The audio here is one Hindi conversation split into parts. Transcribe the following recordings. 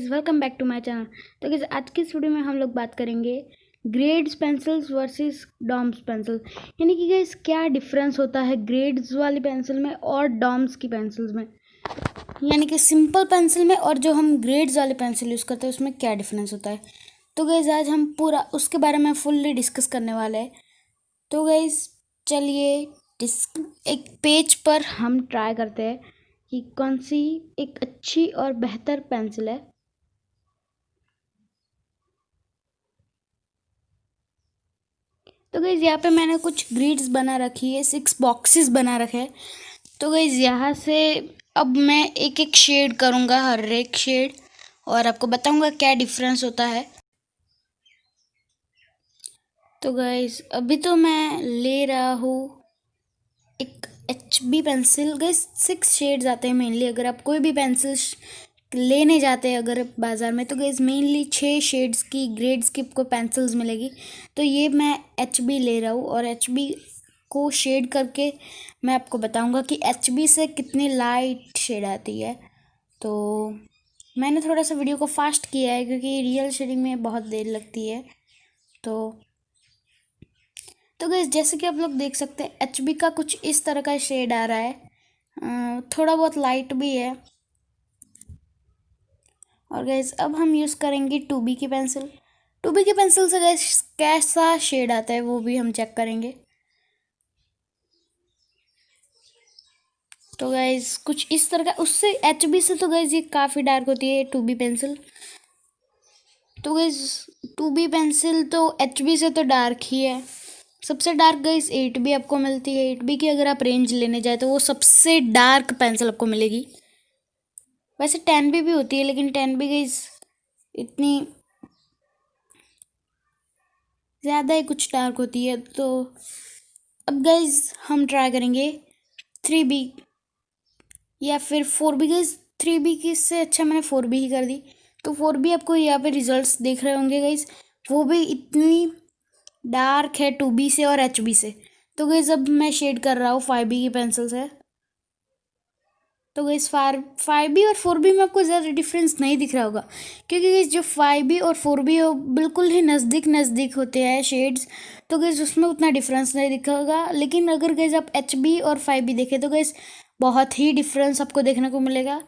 Guys, welcome back to my channel. तो गाइज़, आज की इस वीडियो में हम लोग बात करेंगे grades pencils versus Doms pencil. यानी कि गाइज़, क्या डिफरेंस होता है ग्रेड्स वाली पेंसिल में और डॉम्स की पेंसिल्स में। यानी कि सिंपल पेंसिल में और जो हम ग्रेड्स वाले पेंसिल यूज़ करते हैं उसमें क्या डिफरेंस होता है। तो गाइज़, आज हम पूरा उसके बारे में फुल्ली डिस्कस करने वाले हैं। तो गाइज़, चलिए एक पेज पर हम ट्राई करते हैं कि कौन सी एक अच्छी और बेहतर पेंसिल है। तो गाइज़, यहाँ पे मैंने कुछ ग्रिड्स बना रखी है, 6 बॉक्सेस बना रखे हैं। तो गाइज़, यहाँ से अब मैं एक एक शेड करूँगा, हर एक शेड, और आपको बताऊँगा क्या डिफरेंस होता है। तो गाइज़, अभी तो मैं ले रहा हूँ एक HB पेंसिल। गाइज़, 6 शेड्स आते हैं मेनली। अगर आप कोई भी पेंसिल लेने जाते हैं अगर बाज़ार में, तो गाइज़ मेनली 6 शेड्स की ग्रेड्स की आपको पेंसिल्स मिलेगी। तो ये मैं HB ले रहा हूँ और HB को शेड करके मैं आपको बताऊंगा कि HB से कितनी लाइट शेड आती है। तो मैंने थोड़ा सा वीडियो को फास्ट किया है क्योंकि रियल शेडिंग में बहुत देर लगती है। तो गाइज़, जैसे कि आप लोग देख सकते हैं, HB का कुछ इस तरह का शेड आ रहा है, थोड़ा बहुत लाइट भी है। और गाइज़, अब हम यूज़ करेंगे 2B की पेंसिल। 2B की पेंसिल से गाइज़ कैसा शेड आता है वो भी हम चेक करेंगे। तो गाइज़, कुछ इस तरह का, उससे HB से तो गाइज़ ये काफ़ी डार्क होती है 2B पेंसिल। तो गाइज़, 2B पेंसिल तो HB से तो डार्क ही है। सबसे डार्क गाइज़ 8B आपको मिलती है। 8B की अगर आप रेंज लेने जाए तो वो सबसे डार्क पेंसिल आपको मिलेगी। वैसे 10B भी होती है, लेकिन 10B गाइज़ इतनी ज़्यादा ही कुछ डार्क होती है। तो अब गाइज़ हम ट्राई करेंगे 3B या फिर 4B। गाइज़, 3B की से अच्छा मैंने 4B ही कर दी। तो 4B आपको यहाँ पे रिजल्ट्स देख रहे होंगे गाइज़, वो भी इतनी डार्क है 2B से और HB से। तो गाइज़, अब मैं शेड कर रहा हूँ 5B की पेंसिल से। तो गाइज़, 5B और 4B में आपको ज़्यादा डिफरेंस नहीं दिख रहा होगा क्योंकि गाइज़ जो 5B और 4B हो बिल्कुल ही नज़दीक नज़दीक होते हैं शेड्स। तो गाइज़, उसमें उतना डिफरेंस नहीं दिखेगा। लेकिन अगर गाइज़ आप HB और 5B देखें तो गाइज़ बहुत ही डिफरेंस आपको देखने को मिलेगा।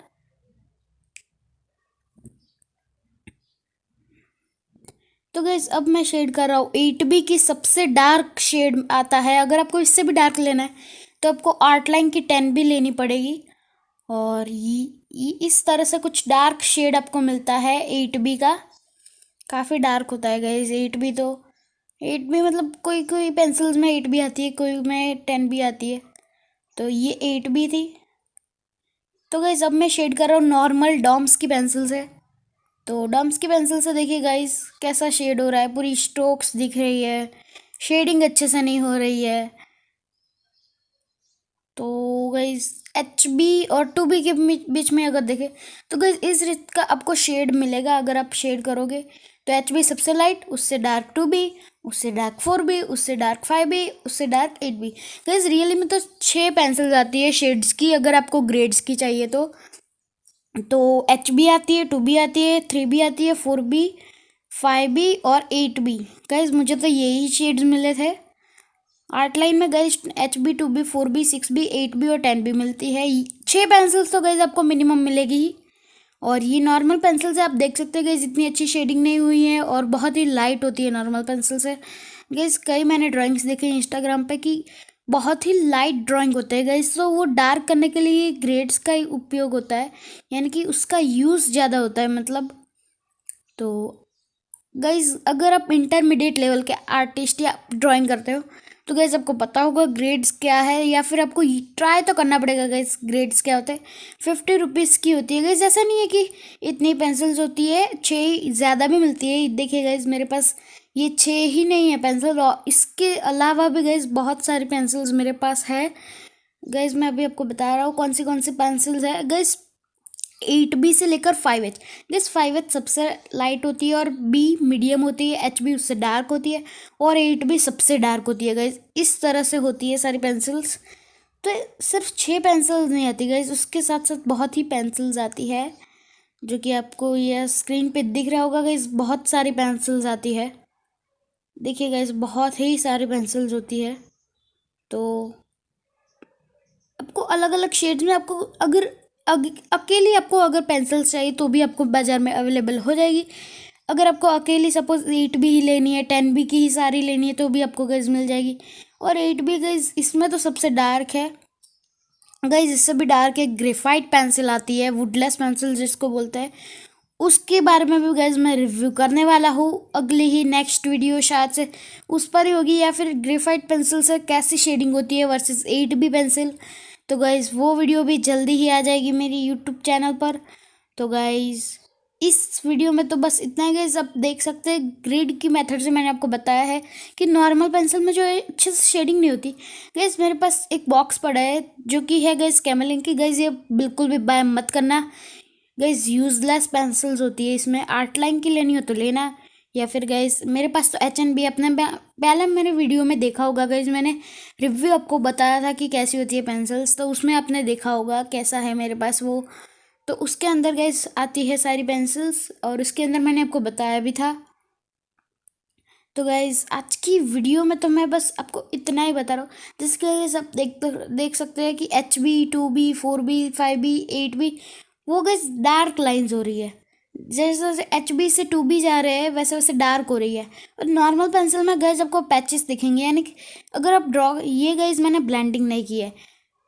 तो गाइज़, अब मैं शेड कर रहा हूँ 8B की सबसे डार्क शेड आता है। अगर आपको इससे भी डार्क लेना है तो आपको आर्ट लाइन की 10B लेनी पड़ेगी। और ये इस तरह से कुछ डार्क शेड आपको मिलता है 8B का। काफ़ी डार्क होता है गाइज़ 8B। तो 8B मतलब कोई कोई पेंसिल्स में 8B आती है, कोई में 10B आती है। तो ये 8B थी। तो गाइज़, अब मैं शेड कर रहा हूँ नॉर्मल डॉम्स की पेंसिल से। तो डम्स की पेंसिल से देखिए गाइस कैसा शेड हो रहा है, पूरी स्ट्रोक्स दिख रही है, शेडिंग अच्छे से नहीं हो रही है। तो गाइस, HB और 2B के बीच में अगर देखें तो गाइस इस रेट का आपको शेड मिलेगा अगर आप शेड करोगे। तो HB सबसे लाइट, उससे डार्क 2B, उससे डार्क 4B, उससे डार्क 5B, उससे डार्क 8B। गाइस, रियली में तो 6 पेंसिल्स आती है शेड्स की अगर आपको ग्रेड्स की चाहिए तो HB आती है, 2B आती है, 3B आती है, 4B, 5B और 8B। गाइज, मुझे तो यही शेड्स मिले थे। आर्ट लाइन में guys HB, 2B, 4B, 6B, 8B और 10B मिलती है। 6 पेंसिल्स तो गाइज आपको मिनिमम मिलेगी ही। और ये नॉर्मल पेंसिल से आप देख सकते हैं गाइज इतनी अच्छी शेडिंग नहीं हुई है और बहुत ही लाइट होती है नॉर्मल पेंसिल से। गाइज, कई मैंने ड्राइंग्स देखे इंस्टाग्राम पे कि बहुत ही लाइट ड्राइंग होते हैं गाइज। तो वो डार्क करने के लिए ग्रेड्स का ही उपयोग होता है, यानी कि उसका यूज़ ज़्यादा होता है मतलब। तो गाइज, अगर आप इंटरमीडिएट लेवल के आर्टिस्ट या ड्राइंग करते हो तो गाइज आपको पता होगा ग्रेड्स क्या है, या फिर आपको ट्राई तो करना पड़ेगा गाइज ग्रेड्स क्या होते हैं। 50 रुपीज़ की होती है गाइज। ऐसा नहीं है कि इतनी पेंसिल्स होती है, 6 ज़्यादा भी मिलती है। देखिए गाइज, मेरे पास ये 6 ही नहीं है पेंसिल, और इसके अलावा भी गाइज बहुत सारी पेंसिल्स मेरे पास है। गाइज, मैं अभी आपको बता रहा हूँ कौन सी पेंसिल्स है। गाइज, 8B से लेकर 5H। दिस 5H सबसे लाइट होती है और B मीडियम होती है, HB उससे डार्क होती है और 8B सबसे डार्क होती है। गाइज, इस तरह से होती है सारी पेंसिल्स। तो सिर्फ 6 पेंसिल्स नहीं आती गाइज, उसके साथ साथ बहुत ही पेंसिल्स आती है। जो कि आपको यह स्क्रीन पे दिख रहा होगा गाइस, बहुत सारी पेंसिल्स आती है। देखिए गाइस, बहुत ही सारी पेंसिल्स होती है। तो आपको अलग अलग शेड्स में, आपको अगर अकेली आपको अगर पेंसिल्स चाहिए तो भी आपको बाज़ार में अवेलेबल हो जाएगी। अगर आपको अकेली सपोज 8B ही लेनी है, 10B की ही सारी लेनी है तो भी आपको गाइस मिल जाएगी। और 8B गाइस इसमें तो सबसे डार्क है गाइस, इससे भी डार्क एक ग्रेफाइट पेंसिल आती है, वुडलेस पेंसिल जिसको बोलते हैं, उसके बारे में भी गाइज मैं रिव्यू करने वाला हूँ। अगली ही नेक्स्ट वीडियो शायद से उस पर ही होगी, या फिर ग्रेफाइट पेंसिल से कैसी शेडिंग होती है वर्सेस 8B पेंसिल। तो गाइज वो वीडियो भी जल्दी ही आ जाएगी मेरी यूट्यूब चैनल पर। तो गाइज इस वीडियो में तो बस इतना ही गाइज। आप देख सकते हैं ग्रिड की मेथड से मैंने आपको बताया है कि नॉर्मल पेंसिल में जो है अच्छे से शेडिंग नहीं होती। गाइज मेरे पास एक बॉक्स पड़ा है जो कि है गाइज कैमलिन की। गाइज ये बिल्कुल भी बाय मत करना गाइज, यूजलेस पेंसिल्स होती है। इसमें आर्ट लाइन की लेनी हो तो लेना, या फिर गाइज मेरे पास तो HNB अपने पहले मेरे वीडियो में देखा होगा गाइज, मैंने रिव्यू आपको बताया था कि कैसी होती है पेंसिल्स, तो उसमें आपने देखा होगा कैसा है मेरे पास वो। तो उसके अंदर गाइज आती है सारी पेंसिल्स, और उसके अंदर मैंने आपको बताया भी था। तो गाइज आज की वीडियो में तो मैं बस आपको इतना ही बता रहा हूँ। जैसे कि गाइज आप देख सकते हैं कि HB 2B 4B 5B 8B वो गाइज डार्क लाइंस हो रही है। जैसे जैसे HB से 2B जा रहे हैं वैसे वैसे डार्क हो रही है। और नॉर्मल पेंसिल में गाइज आपको पैचेस दिखेंगे, यानी कि अगर आप ड्रॉ, ये गाइज मैंने ब्लेंडिंग नहीं की है।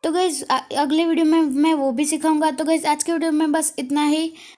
तो गाइज अगले वीडियो में मैं वो भी सिखाऊंगा। तो गाइज आज के वीडियो में बस इतना ही।